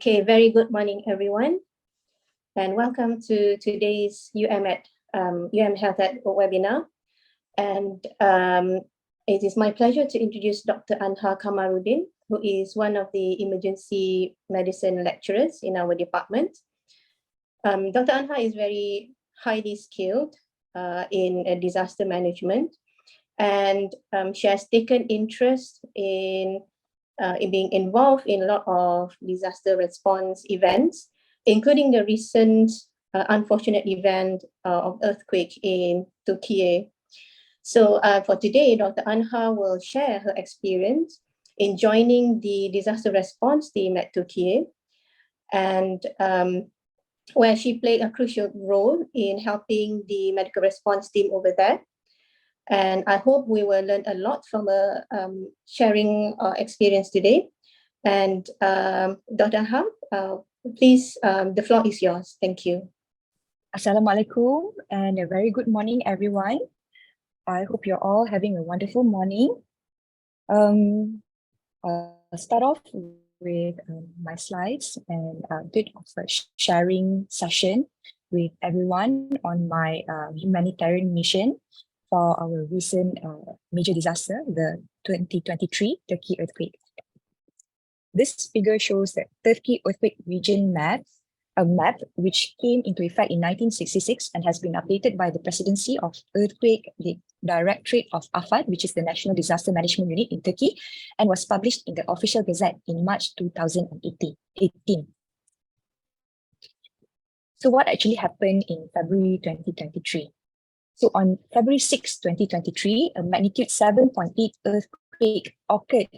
Okay, very good morning, everyone, and welcome to today's UMHealth webinar. And it is my pleasure to introduce Dr. Anhar Kamarudin, who is one of the emergency medicine lecturers in our department. Dr. Anhar is very highly skilled in disaster management, and she has taken interest in being involved in a lot of disaster response events, including the recent unfortunate event of earthquake in Turkiye. So for today, Dr. Anhar will share her experience in joining the disaster response team at Turkiye, and where she played a crucial role in helping the medical response team over there. And I hope we will learn a lot from sharing our experience today. And Dr. Anhar, please, the floor is yours. Thank you. Assalamualaikum and a very good morning, everyone. I hope you're all having a wonderful morning. I'll start off with my slides and a bit of a sharing session with everyone on my humanitarian mission for our recent major disaster, the 2023 Turkey earthquake. This figure shows the Turkey earthquake region map, a map which came into effect in 1966 and has been updated by the Presidency of Earthquake, the Directorate of AFAD, which is the National Disaster Management Unit in Turkey, and was published in the Official Gazette in March 2018. So what actually happened in February 2023? So on February 6, 2023, a magnitude 7.8 earthquake occurred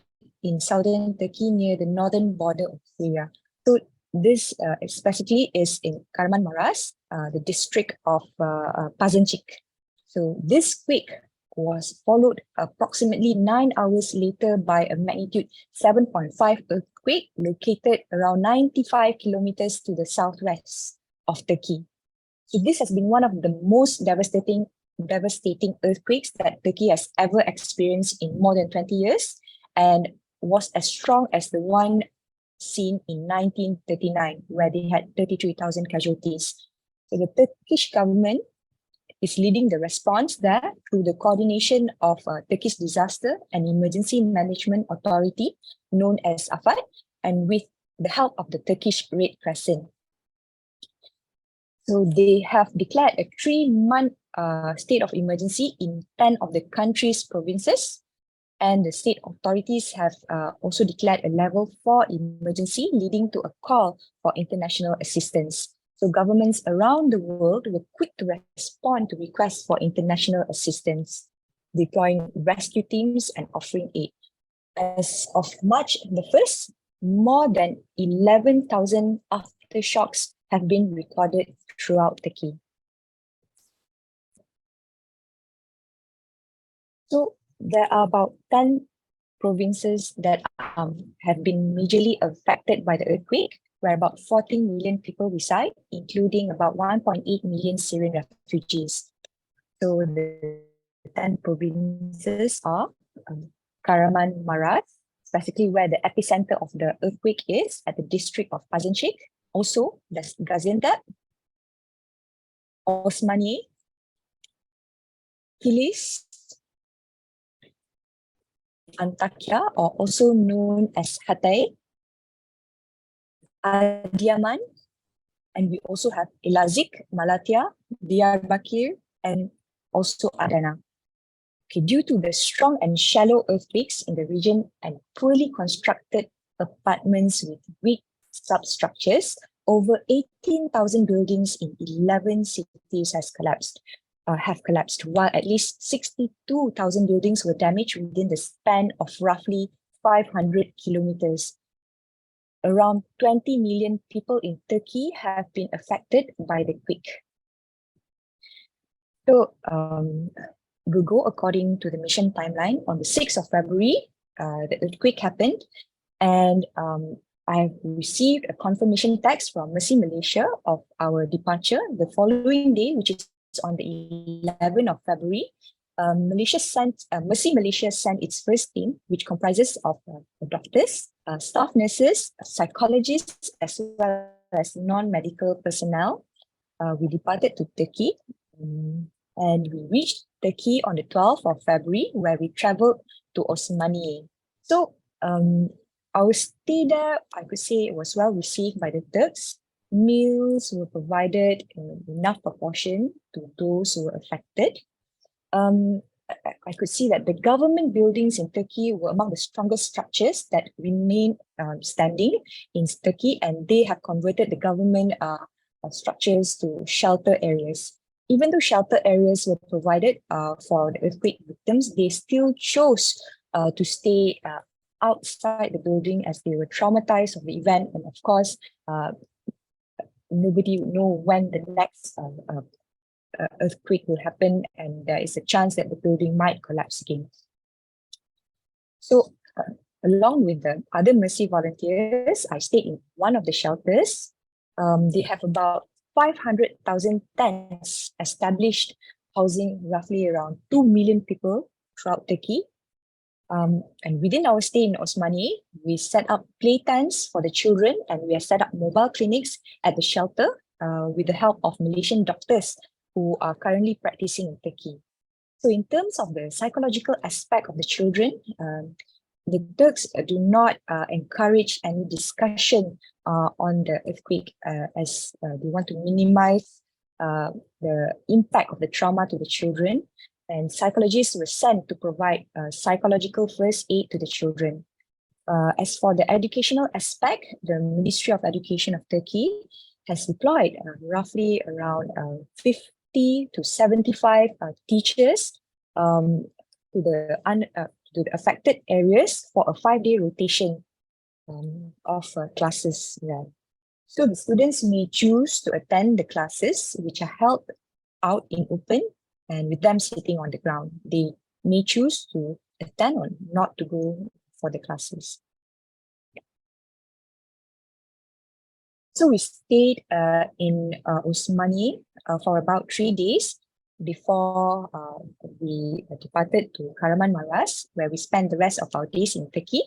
in southern Turkey near the northern border of Syria. So this specifically is in Kahramanmaraş, the district of Pazarcık. So this quake was followed approximately 9 hours later by a magnitude 7.5 earthquake located around 95 kilometers to the southwest of Turkey. So this has been one of the most devastating earthquakes that Turkey has ever experienced in more than 20 years, and was as strong as the one seen in 1939, where they had 33,000 casualties. So the Turkish government is leading the response there through the coordination of Turkish Disaster and Emergency Management Authority, known as AFAD, and with the help of the Turkish Red Crescent. So they have declared a 3-month state of emergency in 10 of the country's provinces, and the state authorities have also declared a level 4 emergency, leading to a call for international assistance. So governments around the world were quick to respond to requests for international assistance, deploying rescue teams and offering aid. As of March the 1st, more than 11,000 aftershocks have been recorded throughout Turkey. So there are about 10 provinces that have been majorly affected by the earthquake, where about 14 million people reside, including about 1.8 million Syrian refugees. So the 10 provinces are Kahramanmaraş, basically where the epicenter of the earthquake is, at the district of Pazarcık. Also, there's Gaziantep, Osmaniye, Kilis, Antakya, or also known as Hatay, Adiyaman, and we also have Elazığ, Malatya, Diyarbakir, and also Adana. Okay, due to the strong and shallow earthquakes in the region and poorly constructed apartments with weak substructures, over 18,000 buildings in 11 cities have collapsed, while at least 62,000 buildings were damaged within the span of roughly 500 kilometers. Around 20 million people in Turkey have been affected by the quake. So we'll go according to the mission timeline. On the 6th of February, the earthquake happened, and I've received a confirmation text from Mercy Malaysia of our departure the following day, which is on the 11th of February. Mercy Malaysia sent its first team, which comprises of doctors, staff nurses, psychologists, as well as non-medical personnel. We departed to Turkey, and we reached Turkey on the 12th of February, where we traveled to Osmaniye. So our stay there, I could say it was well received by the Turks. Meals were provided in enough proportion to those who were affected. I could see that the government buildings in Turkey were among the strongest structures that remain standing in Turkey, and they have converted the government structures to shelter areas. Even though shelter areas were provided for the earthquake victims, they still chose to stay outside the building as they were traumatized of the event, and of course, nobody would know when the next earthquake will happen, and there is a chance that the building might collapse again. So along with the other Mercy volunteers, I stayed in one of the shelters. They have about 500,000 tents established, housing roughly around 2 million people throughout Turkey. And within our stay in Osmaniye, we set up play tents for the children, and we have set up mobile clinics at the shelter with the help of Malaysian doctors who are currently practicing in Turkey. So in terms of the psychological aspect of the children, the Turks do not encourage any discussion on the earthquake as they want to minimize the impact of the trauma to the children. And psychologists were sent to provide psychological first aid to the children. As for the educational aspect, the Ministry of Education of Turkey has deployed roughly around 50 to 75 teachers to the affected areas for a 5-day rotation of classes. Yeah. So the students may choose to attend the classes which are held out in open, and with them sitting on the ground. They may choose to attend or not to go for the classes. So we stayed in Osmaniye for about 3 days before we departed to Kahramanmaraş, where we spent the rest of our days in Turkey.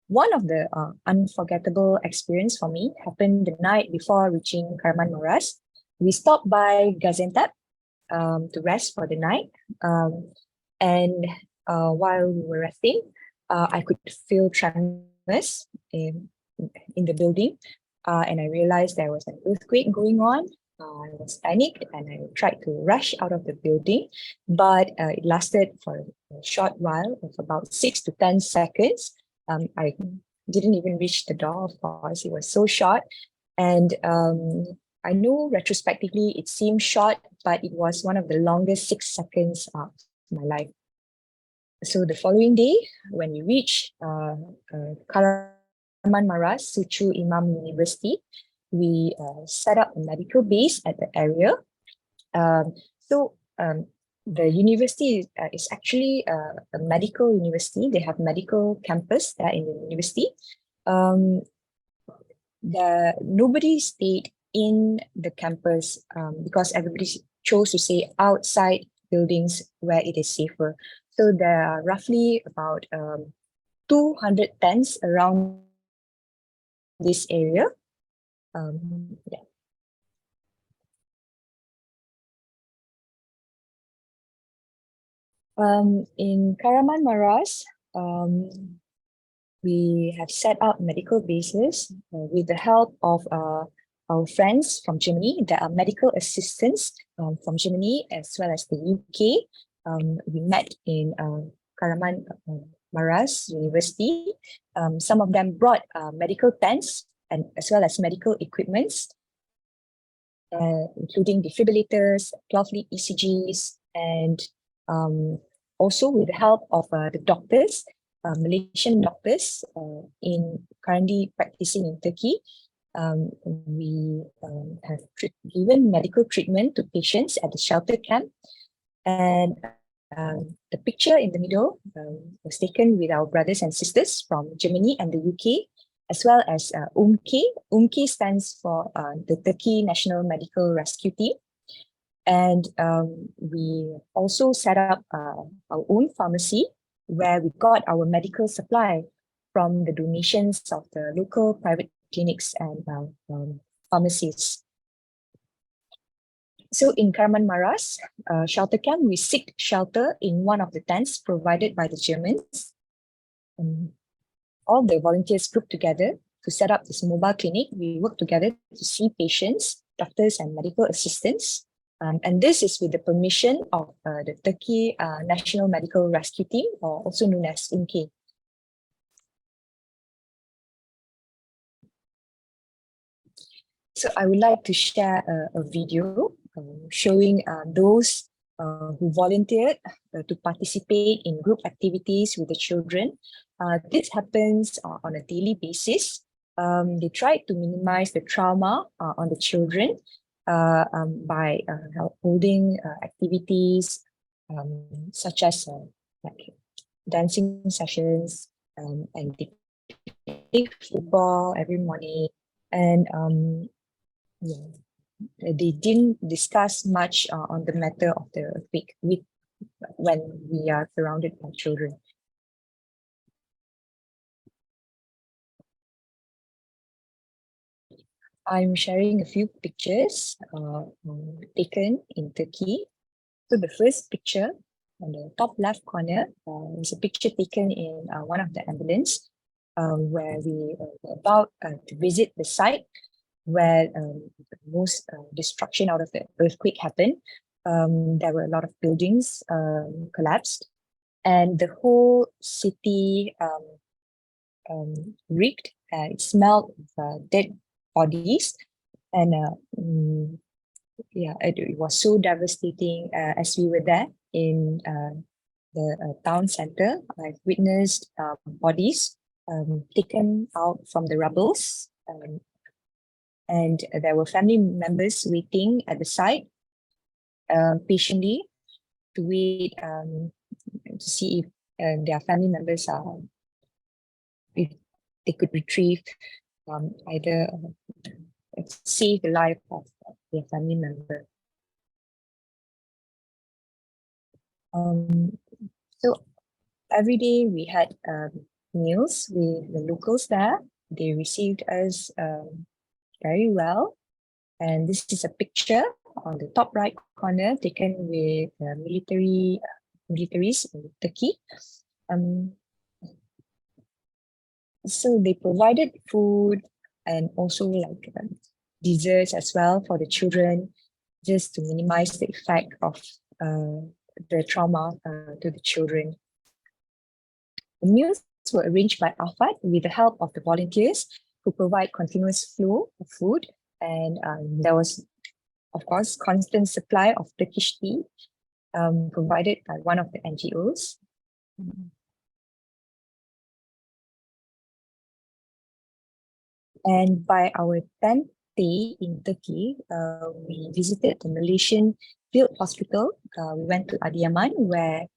One of the unforgettable experience for me happened the night before reaching Kahramanmaraş. We stopped by Gaziantep to rest for the night. And while we were resting, I could feel tremors in the building. And I realized there was an earthquake going on. I was panicked and I tried to rush out of the building, but it lasted for a short while of about 6 to 10 seconds. I didn't even reach the door, of course. It was so short. And I know retrospectively it seemed short, but it was one of the longest 6 seconds of my life. So the following day, when we reached Kahramanmaraş Sucu Imam University, we set up a medical base at the area. The university is actually a medical university. They have medical campus there in the university. Nobody stayed in the campus because everybody chose to stay outside buildings where it is safer. So there are roughly about 200 tents around this area. Yeah. In Kahramanmaraş, we have set up medical bases with the help of our friends from Germany. There are medical assistants from Germany as well as the UK. We met in Kahramanmaraş University. Some of them brought medical tents and as well as medical equipments, including defibrillators, 12-lead ECGs, and also with the help of the doctors, Malaysian doctors currently practicing in Turkey. We have given medical treatment to patients at the shelter camp. And the picture in the middle was taken with our brothers and sisters from Germany and the UK, as well as UMHealth. UMHealth stands for the Turkey National Medical Rescue Team. And we also set up our own pharmacy where we got our medical supply from the donations of the local private clinics and pharmacies. So in Kahramanmaras shelter camp, we seek shelter in one of the tents provided by the Germans. All the volunteers grouped together to set up this mobile clinic. We work together to see patients, doctors, and medical assistants. And this is with the permission of the Turkey National Medical Rescue Team, or also known as UMHealth. So I would like to share a video showing those who volunteered to participate in group activities with the children. This happens on a daily basis. They try to minimize the trauma on the children by holding activities such as like dancing sessions, and they play football every morning. And yeah, they didn't discuss much on the matter of the earthquake when we are surrounded by children. I'm sharing a few pictures taken in Turkey. So the first picture on the top left corner is a picture taken in one of the ambulance where we were about to visit the site where the most destruction out of the earthquake happened. There were a lot of buildings collapsed, and the whole city reeked. It smelled of dead bodies, and yeah, it was so devastating. As we were there in the town center, I've witnessed bodies taken out from the rubbles. And there were family members waiting at the site patiently to wait to see if their family members if they could retrieve either save the life of their family member. So every day we had meals with the locals there. They received us very well. And this is a picture on the top right corner taken with militaries in Turkey. So they provided food and also like desserts as well for the children, just to minimize the effect of the trauma to the children. The meals were arranged by AFAD with the help of the volunteers who provide continuous flow of food. And there was, of course, constant supply of Turkish tea provided by one of the NGOs. And by our 10th day in Turkey, we visited the Malaysian field hospital. We went to Adiyaman where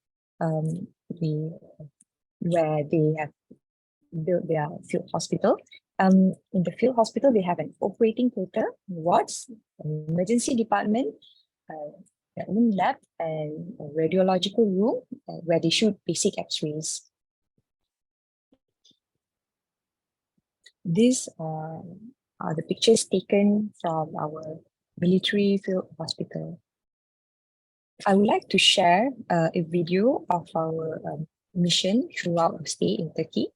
they have built their field hospital. In the field hospital, they have an operating theatre, wards, an emergency department, their own lab, and a radiological room where they shoot basic x-rays. These are the pictures taken from our military field hospital. I would like to share a video of our mission throughout our stay in Turkey.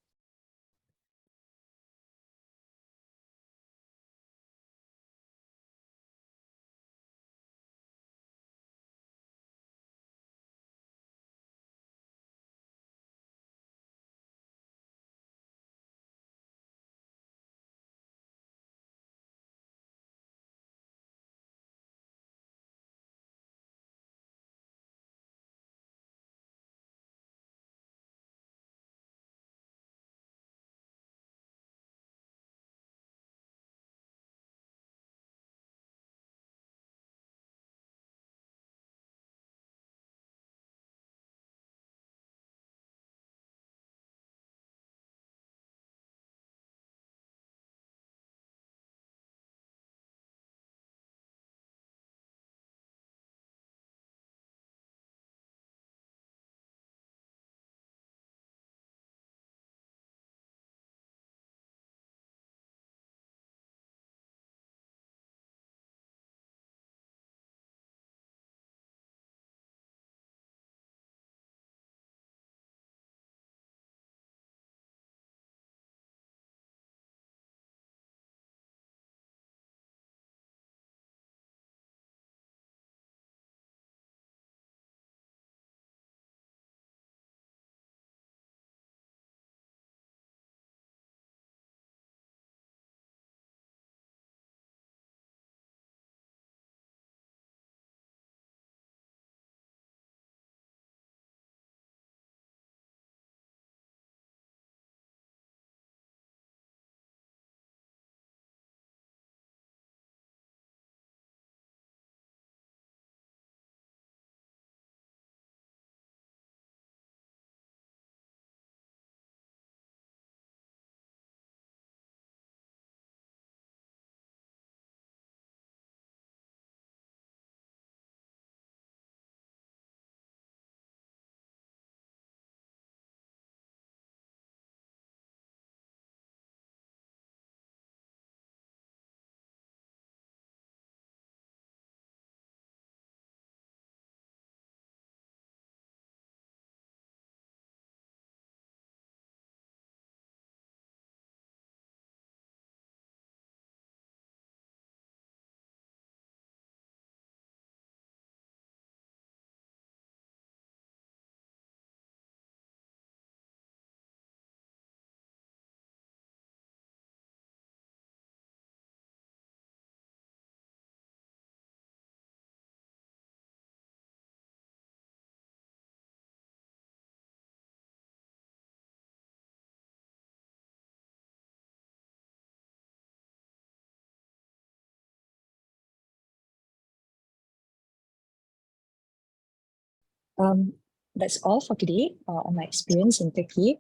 That's all for today on my experience in Turkey.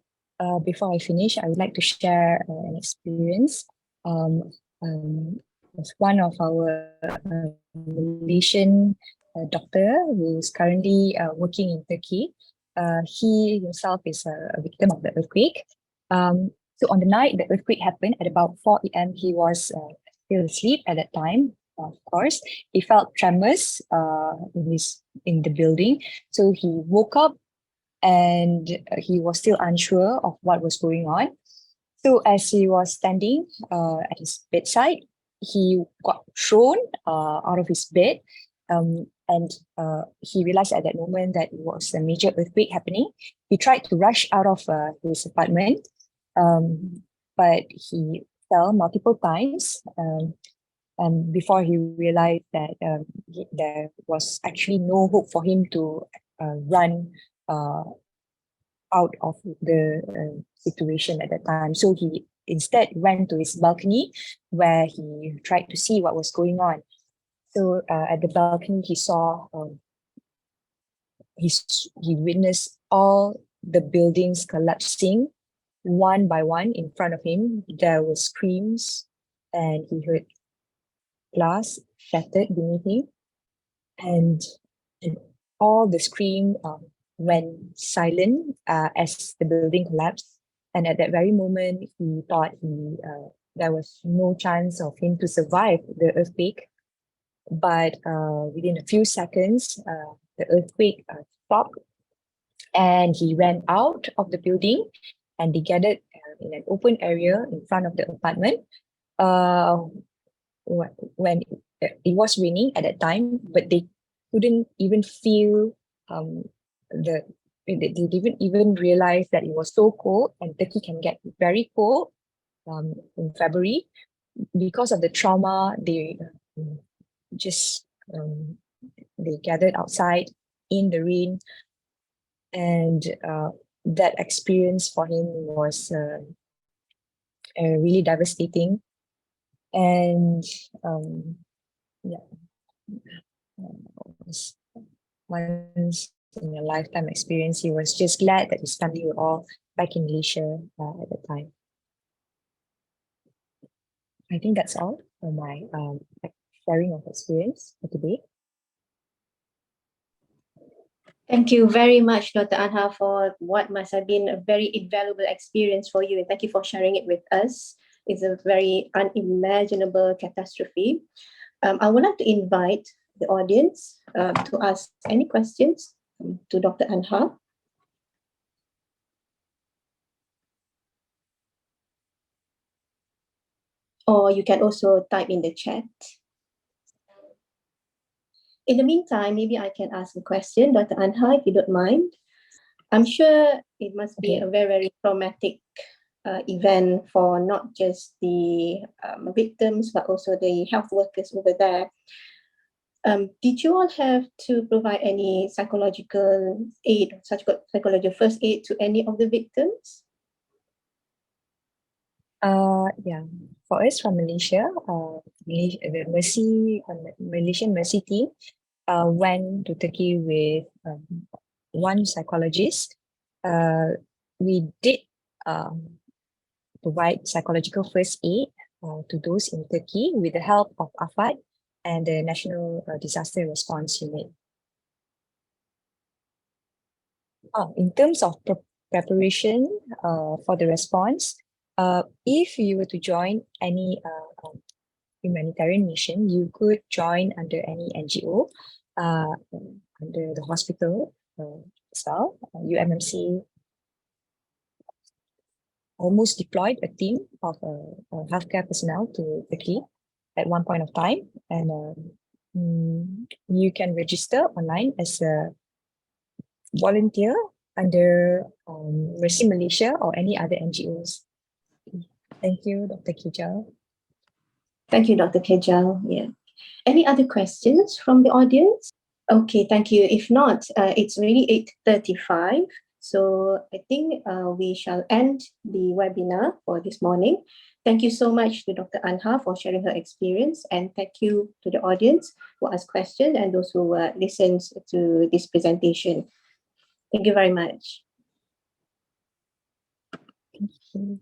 Before I finish, I would like to share an experience with one of our Malaysian doctor who's currently working in Turkey. He himself is a victim of the earthquake. So on the night the earthquake happened at about 4 a.m., he was still asleep at that time. Of course, he felt tremors in the building, so he woke up and he was still unsure of what was going on. So as he was standing at his bedside, he got thrown out of his bed, and he realized at that moment that it was a major earthquake happening. He tried to rush out of his apartment, but he fell multiple times. And before he realized that there was actually no hope for him to run out of the situation at that time. So he instead went to his balcony where he tried to see what was going on. So at the balcony, he saw, he witnessed all the buildings collapsing one by one in front of him. There were screams and he heard glass shattered beneath him, and all the scream went silent as the building collapsed. And at that very moment, he thought there was no chance of him to survive the earthquake. But within a few seconds, the earthquake stopped, and he ran out of the building, and they gathered in an open area in front of the apartment. When it was raining at that time, but they couldn't even feel they didn't even realize that it was so cold, and Turkey can get very cold in February. Because of the trauma, they just they gathered outside in the rain, and that experience for him was really devastating. And yeah, it was once in a lifetime experience. He was just glad that his family were all back in Malaysia at the time. I think that's all for my sharing of experience for today. Thank you very much, Dr. Anhar, for what must have been a very invaluable experience for you. And thank you for sharing it with us. It's a very unimaginable catastrophe. I would like to invite the audience to ask any questions to Dr. Anhar. Or you can also type in the chat. In the meantime, maybe I can ask a question, Dr. Anhar, if you don't mind. I'm sure it must be a very, very traumatic event for not just the victims, but also the health workers over there. Did you all have to provide any psychological aid, psychological first aid to any of the victims? Yeah, for us from Malaysia, the Malaysian Mercy team went to Turkey with one psychologist. We did provide psychological first aid to those in Turkey with the help of AFAD and the National Disaster Response Unit. In terms of preparation for the response, if you were to join any humanitarian mission, you could join under any NGO, under the hospital as well. UMMC almost deployed a team of healthcare personnel to Turkey at one point of time, and you can register online as a volunteer under Mercy Malaysia or any other NGOs. Thank you, Dr. Kijal. Thank you, Dr. Kijal. Yeah. Any other questions from the audience? Okay, thank you. If not, it's really 8:35. So I think we shall end the webinar for this morning. Thank you so much to Dr. Anhar for sharing her experience, and thank you to the audience who asked questions and those who listened to this presentation. Thank you very much. Thank you.